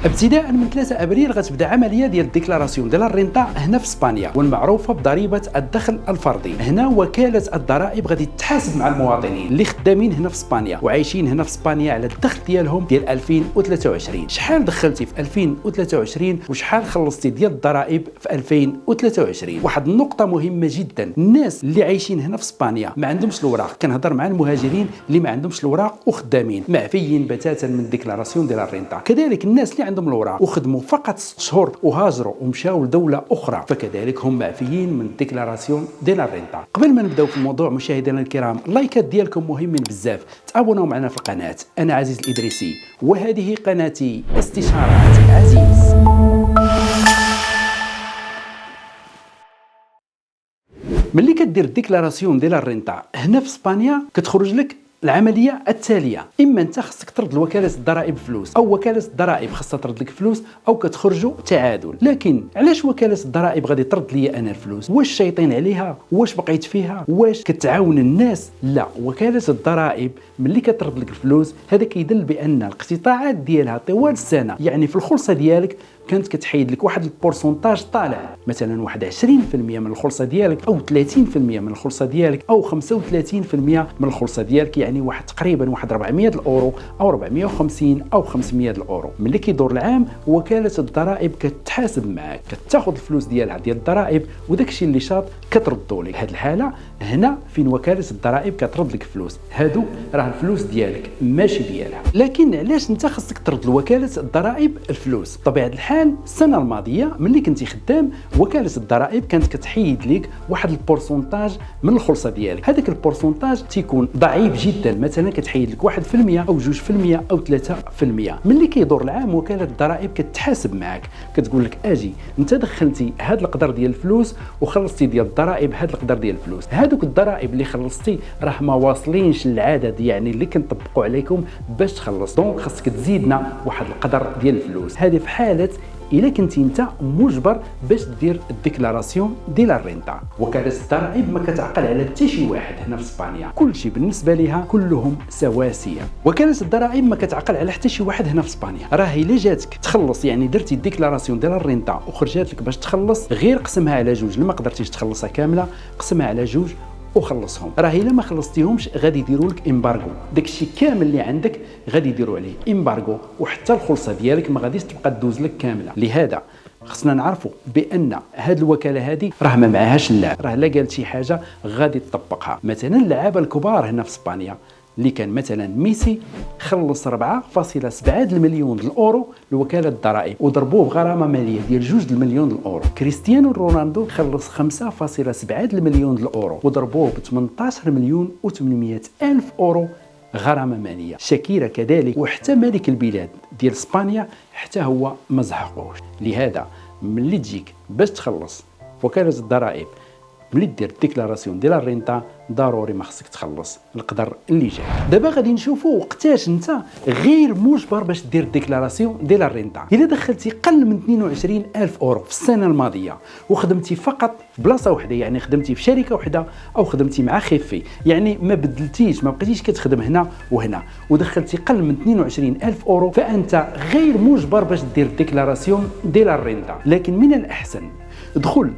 ابتداء من 3 ابريل غتبدا عمليه ديال الديكلاراسيون ديال الرينتا هنا في اسبانيا، والمعروفه بضريبه الدخل الفردي. هنا وكاله الضرائب غادي تحاسب مع المواطنين اللي خدامين هنا في اسبانيا وعايشين هنا في اسبانيا على الدخل ديالهم ديال 2023. شحال دخلتي في 2023 وشحال خلصتي ديال الضرائب في 2023. واحد النقطه مهمه جدا، الناس اللي عايشين هنا في اسبانيا ما عندهمش الوراق، كنهضر مع المهاجرين اللي ما عندهمش الوراق وخدامين معفيين بتاتا من الديكلاراسيون ديال الرينتا. كذلك الناس اللي عندهم الوراق وخدموا فقط 6 شهور وهاجروا ومشاو لدوله اخرى فكذلك هم معفيين من الديكلاراسيون ديال الرينتا. قبل ما نبداو في الموضوع مشاهدينا الكرام، اللايكات ديالكم مهمين بزاف، تابوناو معنا في القناه. انا عزيز الادريسي وهذه قناتي استشارات عزيز. ملي كدير الديكلاراسيون ديال الرينتا هنا في اسبانيا كتخرج لك العمليه التاليه: اما انت خصك ترد لوكاله الضرائب فلوس، او وكاله الضرائب خاصها ترد لك فلوس، او كتخرجوا تعادل. لكن علاش وكاله الضرائب غادي ترد لي انا الفلوس؟ واش شايطين عليها؟ واش بقيت فيها؟ واش كتعاون الناس؟ لا، وكاله الضرائب ملي كترد لك الفلوس هذا كيدل بان الاقتطاعات ديالها طوال السنه، يعني في الخلصه ديالك كانت كتحيد لك واحد البورسونتاج طالع، مثلا واحد 20% من الخلصه ديالك، او 30% من الخلصه ديالك، او 35% من الخلصه ديالك، يعني واحد تقريبا واحد 400 الاورو او 450 او 500 الاورو. ملي كيدور العام وكاله الضرائب كتحاسب معاك، كتاخذ الفلوس ديالها ديال الضرائب وداك الشيء اللي شاط كتردو لك. هذه الحاله هنا فين وكاله الضرائب كترد لك فلوس، هادو راه الفلوس ديالك ماشي ديالها. لكن علاش انت خصك ترد لوكاله الضرائب الفلوس؟ بطبيعه الحال السنه الماضيه ملي كنتي خدام وكاله الضرائب كانت كتحيد لك واحد البورسونتاج من الخلصه ديالك، هذاك البورسونتاج تيكون ضعيف جدا، مثلا كتحيد لك 1% او 2% او 3%. ملي كيدور العام وكاله الضرائب كتحاسب معاك، كتقول لك اجي انت دخلتي هذا القدر ديال الفلوس وخلصتي ديال الضرائب هذا القدر ديال الفلوس، هذوك الضرائب اللي خلصتي راه ما واصلينش للعدد يعني اللي كنطبقوا عليكم باش تخلص، دونك خاصك تزيدنا واحد القدر ديال الفلوس. هذه في حاله الا كنتي انت مجبر باش دير الديكلاراسيون ديال الرينتا. وكاله الضرائب ما كتعقل على حتى شي واحد هنا في اسبانيا، كلشي بالنسبه ليها كلهم سواسيه. وكاله الضرائب ما كتعقل على حتى شي واحد هنا في اسبانيا، راه الا جاتك تخلص يعني درتي الديكلاراسيون ديال الرينتا وخرجات لك باش تخلص، غير قسمها على جوج، لما قدرتيش تخلصها كامله قسمها على جوج وخلصهم. راه الا ما خلصتيهمش غادي يديروا لك امبارغو، داكشي كامل اللي عندك غادي يديروا عليه امبارغو، وحتى الخلصه ديالك ما غاديش تبقى تدوز لك كامله. لهذا خصنا نعرفوا بان هاد الوكاله هذه راه ما معهاش اللعب، راه لا قالت شي حاجه غادي تطبقها. مثلا اللعابه الكبار هنا في اسبانيا اللي كان مثلا ميسي خلص 4.7 المليون الاورو لوكاله الضرائب وضربوه بغرامه ماليه ديال 2 المليون الاورو. كريستيانو رونالدو خلص 5.7 المليون الاورو وضربوه ب 18 مليون و800 الف اورو غرامه ماليه. شاكيرا كذلك، وحتى ملك البلاد ديال اسبانيا حتى هو ما زحقوش. لهذا ملي تجيك باش تخلص وكاله الضرائب، ملي دير الديكلاراسيون ديال الرينتا ضروري ما خصك تخلص القدر اللي جاي. دابا غادي نشوفوا وقتاش انت غير مجبر باش دير الديكلاراسيون ديال الرينتا. الا دخلتي قل من 22 الف اورو في السنه الماضيه وخدمتي فقط بلاصه واحده، يعني خدمتي في شركه واحده او خدمتي مع خيفي، يعني ما بدلتيش ما بقيتيش كتخدم هنا وهنا، ودخلتي قل من 22 الف اورو، فانت غير مجبر باش دير الديكلاراسيون ديال الرينتا. لكن من الاحسن دخل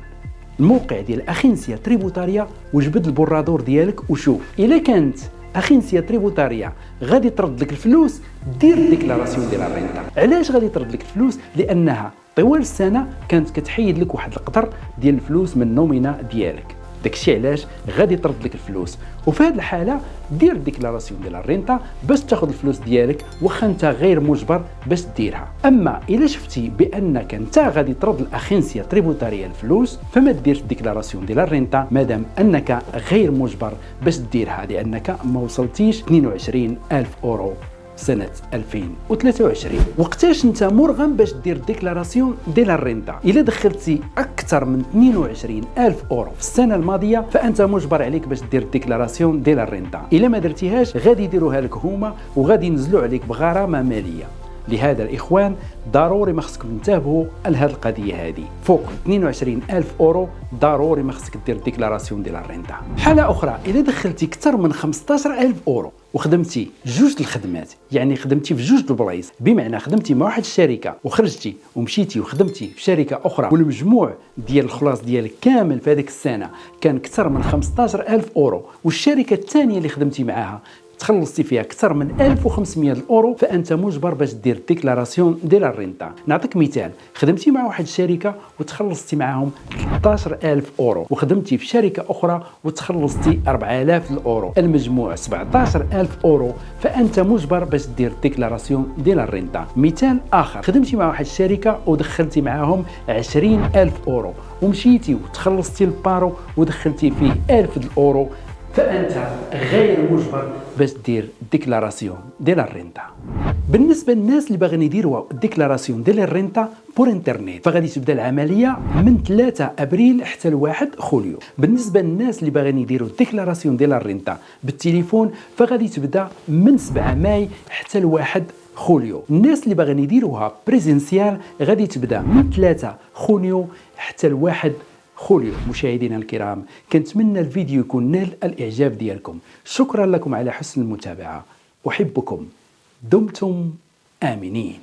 الموقع ديال اخينسيا تريبوتاريا وجبد البورادور ديالك وشوف الا كانت اخينسيا تريبوتاريا غادي ترد لك الفلوس، دير الديكلاراسيون ديال الرينتا. علاش غادي ترد لك الفلوس؟ لانها طوال السنه كانت كتحيد لك واحد القدر ديال الفلوس من النومينا ديالك، داكشي علاش غادي ترد لك الفلوس. وفي هذه الحاله دير الديكلاراسيون ديال الرينتا باش تاخذ الفلوس ديالك، واخا انت غير مجبر باش ديرها. اما الا شفتي بانك انت غادي ترد الاخينسيا تريبوتاريا الفلوس، فما ديرش الديكلاراسيون ديال الرينتا مادام انك غير مجبر باش ديرها، لانك ما وصلتيش 22 الف اورو سنة 2023. وقتاش انت مرغم باش دير ديكلاراسيون ديال الرينتا؟ الا دخلتي اكثر من 22 الف اورو في السنه الماضيه فانت مجبر عليك باش دير ديكلاراسيون ديال الرينتا. الا ما درتيهاش غادي يديروها لك هما وغادي ينزلوا عليك بغرامه ماليه. لهذا الإخوان ضروري ما خصكم تنتبهوا لهذه القضية هذه. فوق 22,000 أورو ضروري ما خصك دير ديكلاراسيون ديال الرنتا. حالة أخرى، إذا دخلتي أكثر من 15,000 أورو وخدمتي جوج الخدمات، يعني خدمتي في جوج البلايص، بمعنى خدمتي مع واحد الشركه وخرجتي ومشيتي وخدمتي في شركه اخرى، والمجموع ديال الخلاص ديالك كامل في هذيك السنه كان اكثر من 15,000 أورو، والشركه الثانيه اللي خدمتي معاها تخلصتي فيها اكثر من 1500 اورو، فانت مجبر باش دير ديكلاراسيون ديال الرنتا. نعطيك مثال، خدمتي مع واحد الشركه وتخلصتي معاهم 13,000 اورو، وخدمتي في شركه اخرى وتخلصتي 4,000 اورو، المجموع 17,000 اورو، فانت مجبر باش دير ديكلاراسيون ديال الرنتا. مثال اخر، خدمتي مع واحد الشركه ودخلتي معاهم 20,000 اورو، ومشيتي وتخلصتي البارو ودخلتي فيه 1000 اورو، فأنت غير مجبر باش دير ديكلاراسيون ديال الرنتا. بالنسبة للناس اللي باغيين يديروا ديكلاراسيون ديال الرنتا بور انترنيت، فغادي تبدا العملية من 3 أبريل حتى ل 1 خوليو. بالنسبة للناس اللي باغيين يديروا ديكلاراسيون ديال الرنتا بالتليفون، فغادي تبدا من 7 ماي حتى ل 1 خوليو. الناس اللي باغيين يديروها بريزنسيال غادي تبدا من 3 خونيو حتى ل 1 خوليو. مشاهدينا الكرام، كنتمنى الفيديو يكون نال الإعجاب ديالكم. شكرا لكم على حسن المتابعة، أحبكم، دمتم آمنين.